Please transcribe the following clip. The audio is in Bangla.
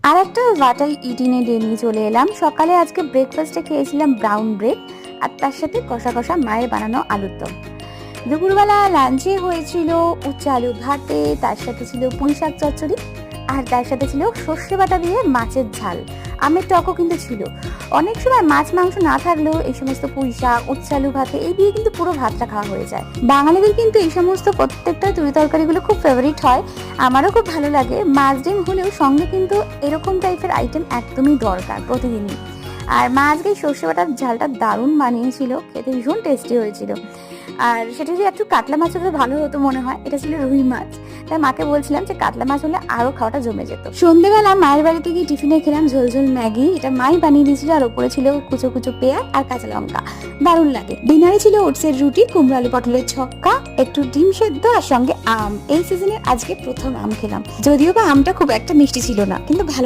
আর একটা ভাটাই ইটিনে ডে নিয়ে চলে এলাম। সকালে আজকে ব্রেকফাস্টে খেয়েছিলাম ব্রাউন ব্রেড, আর তার সাথে কষা কষা মায়ের বানানো আলুর দম। দুপুরবেলা লাঞ্চে হয়েছিল উচ্চ আলু ভাতে, তার সাথে ছিল পুঁই শাক চচ্চড়ি, আর তার সাথে ছিল সর্ষে বাটা দিয়ে মাছের ঝাল। আমের টকও কিন্তু ছিল। অনেক সময় মাছ মাংস না থাকলেও এই সমস্ত পুঁই শাক উচ্চ আলু ভাতে এই দিয়ে কিন্তু পুরো ভাতটা খাওয়া হয়ে যায়। বাঙালিদের কিন্তু এই সমস্ত প্রত্যেকটা তরি তরকারিগুলো খুব ফেভারিট হয়। আমারও খুব ভালো লাগে। মাছ ডিম হলেও সঙ্গে কিন্তু এরকম টাইপের আইটেম একদমই দরকার প্রতিদিনই। আর মা আজকে সর্ষে বাটার ঝালটা দারুণ বানিয়েছিল, খেতে ভীষণ টেস্টি হয়েছিল। আর সেটা যদি একটু কাতলা মাছ হলে ভালো হতো মনে হয়। এটা ছিল রুই মাছ, তাই মাকে বলছিলাম যে কাতলা মাছ হলে আরো খাওয়াটা জমে যেত। সন্ধ্যেবেলা মায়ের বাড়িতে গিয়ে টিফিনে খেলাম ঝোলঝোল ম্যাগি। এটা মাই বানিয়ে দিয়েছিল, আর ওপরে ছিল কুচো কুচো পেঁয়াজ আর কাঁচা লঙ্কা, দারুণ লাগে। ডিনারে ছিল ওটসের রুটি, কুমড়ো আলু পটলের ছক্কা, একটু ডিম সেদ্ধ, আর সঙ্গে আম। এই সিজনের আজকে প্রথম আম খেলাম, যদিও বা আমটা খুব একটা মিষ্টি ছিল না, কিন্তু ভালো